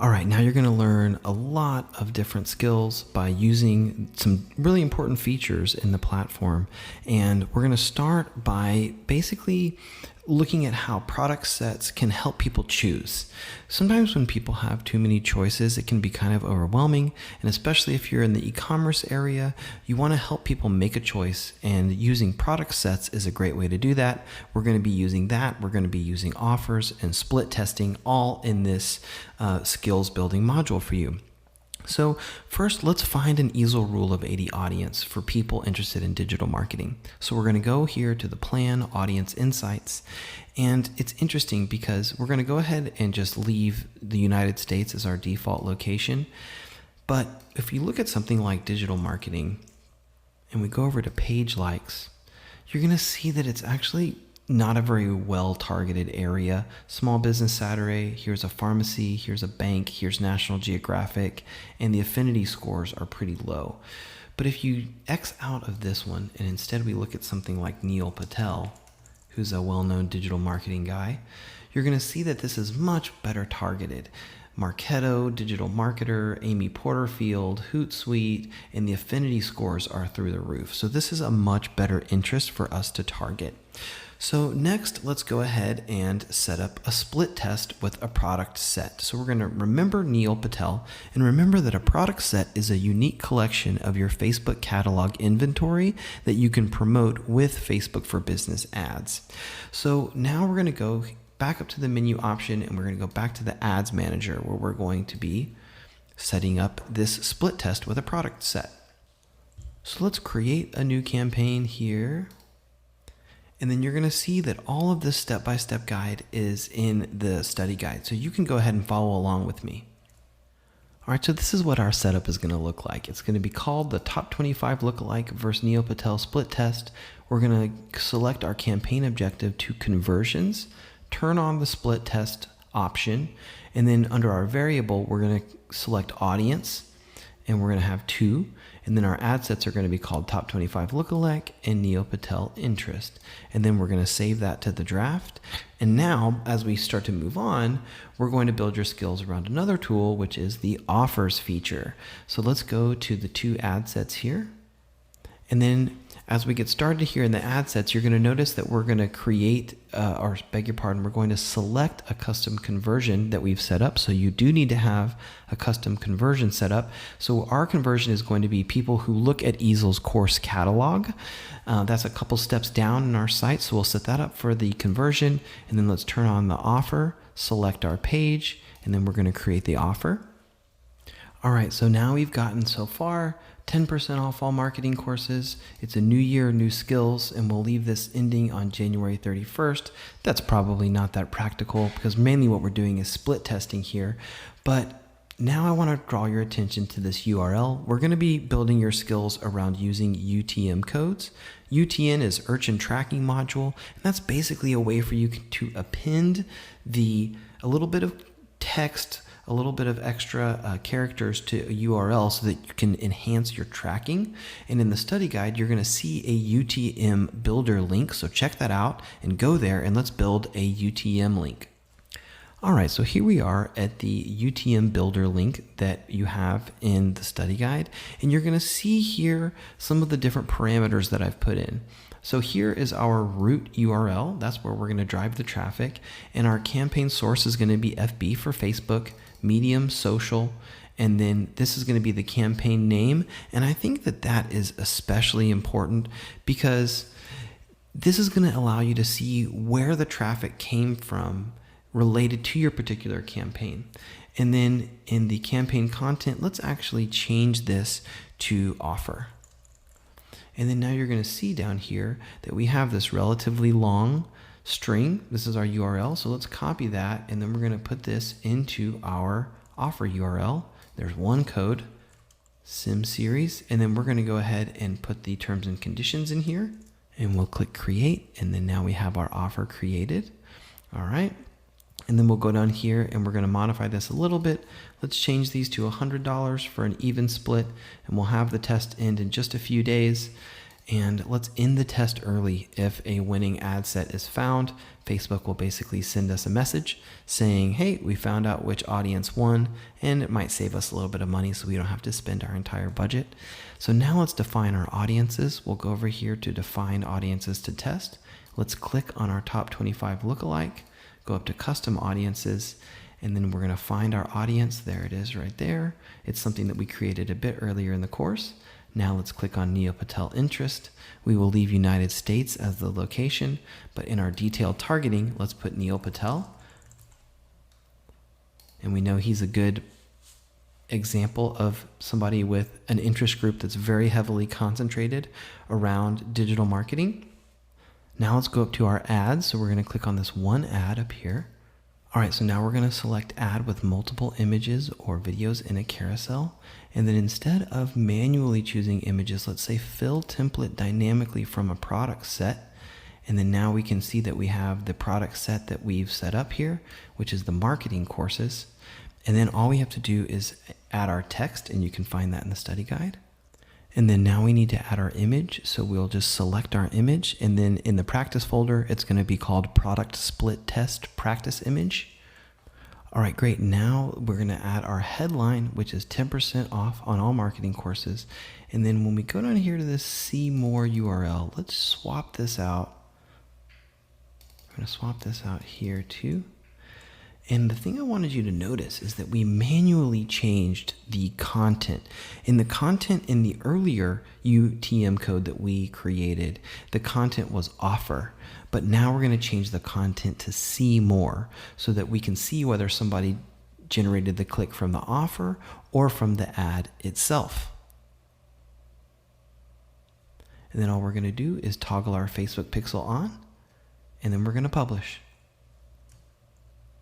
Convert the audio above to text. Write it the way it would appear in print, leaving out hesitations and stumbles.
All right, now you're going to learn a lot of different skills by using some really important features in the platform. And we're going to start by basically looking at how product sets can help people choose. Sometimes when people have too many choices, it can be kind of overwhelming. And especially if you're in the e-commerce area, you want to help people make a choice. And using product sets is a great way to do that. We're going to be using that. We're going to be using offers and split testing all in this skills building module for you. So first, let's find an easel rule of 80 audience for people interested in digital marketing. So we're going to go here to the plan audience insights. And it's interesting because we're going to go ahead and just leave the United States as our default location. But if you look at something like digital marketing and we go over to page likes, you're going to see that it's actually not a very well targeted area. Small Business Saturday, here's a pharmacy, here's a bank, here's National Geographic, and the affinity scores are pretty low. But if you X out of this one and instead we look at something like Neil Patel, who's a well-known digital marketing guy, you're going to see that this is much better targeted. Marketo, Digital Marketer, Amy Porterfield, Hootsuite, and the affinity scores are through the roof. So this is a much better interest for us to target. So next, let's go ahead and set up a split test with a product set. So we're going to remember Neil Patel and remember that a product set is a unique collection of your Facebook catalog inventory that you can promote with Facebook for Business ads. So now we're going to go back up to the menu option and we're going to go back to the ads manager where we're going to be setting up this split test with a product set. So let's create a new campaign here. And then you're going to see that all of this step-by-step guide is in the study guide. So you can go ahead and follow along with me. All right, so this is what our setup is going to look like. It's going to be called the Top 25 Lookalike versus Neil Patel Split Test. We're going to select our campaign objective to conversions, turn on the split test option, and then under our variable, we're going to select audience, and we're going to have 2. And then our ad sets are going to be called Top 25 Lookalike and Neil Patel Interest. And then we're going to save that to the draft. And now, as we start to move on, we're going to build your skills around another tool, which is the offers feature. So let's go to the 2 ad sets here. And then as we get started here in the ad sets, you're going to notice that we're going to create, or beg your pardon, we're going to select a custom conversion that we've set up. So you do need to have a custom conversion set up. So our conversion is going to be people who look at Easel's course catalog. That's a couple steps down in our site. So we'll set that up for the conversion. And then let's turn on the offer, select our page, and then we're going to create the offer. All right, so now we've gotten so far 10% off all marketing courses. It's a new year, new skills, and we'll leave this ending on January 31st. That's probably not that practical because mainly what we're doing is split testing here. But now I want to draw your attention to this URL. We're going to be building your skills around using UTM codes. UTN is Urchin Tracking Module, and that's basically a way for you to append a little bit of text, a little bit of extra characters to a URL so that you can enhance your tracking. And in the study guide, you're going to see a UTM builder link. So check that out and go there and let's build a UTM link. All right, so here we are at the UTM builder link that you have in the study guide. And you're going to see here some of the different parameters that I've put in. So here is our root URL. That's where we're going to drive the traffic. And our campaign source is going to be FB for Facebook, Medium, Social, and then this is going to be the campaign name. And I think that that is especially important because this is going to allow you to see where the traffic came from related to your particular campaign. And then in the campaign content, let's actually change this to offer. And then now you're going to see down here that we have this relatively long string. This is our URL. So let's copy that. And then we're going to put this into our offer URL. There's one code, sim series. And then we're going to go ahead and put the terms and conditions in here. And we'll click create. And then now we have our offer created. All right. And then we'll go down here and we're going to modify this a little bit. Let's change these to $100 for an even split. And we'll have the test end in just a few days. And let's end the test early. If a winning ad set is found, Facebook will basically send us a message saying, hey, we found out which audience won, and it might save us a little bit of money so we don't have to spend our entire budget. So now let's define our audiences. We'll go over here to define audiences to test. Let's click on our top 25 lookalike, go up to custom audiences, and then we're going to find our audience. There it is right there. It's something that we created a bit earlier in the course. Now let's click on Neil Patel interest. We will leave United States as the location, but in our detailed targeting, let's put Neil Patel. And we know he's a good example of somebody with an interest group that's very heavily concentrated around digital marketing. Now let's go up to our ads. So we're going to click on this one ad up here. All right, so now we're going to select ad with multiple images or videos in a carousel. And then instead of manually choosing images, let's say fill template dynamically from a product set. And then now we can see that we have the product set that we've set up here, which is the marketing courses. And then all we have to do is add our text, and you can find that in the study guide. And then now we need to add our image. So we'll just select our image, and then in the practice folder, it's going to be called product split test practice image. All right, great. Now we're going to add our headline, which is 10% off on all marketing courses. And then when we go down here to this see more URL, let's swap this out. I'm going to swap this out here too. And the thing I wanted you to notice is that we manually changed the content. In the content in the earlier UTM code that we created, the content was offer. But now we're going to change the content to see more so that we can see whether somebody generated the click from the offer or from the ad itself. And then all we're going to do is toggle our Facebook pixel on, and then we're going to publish.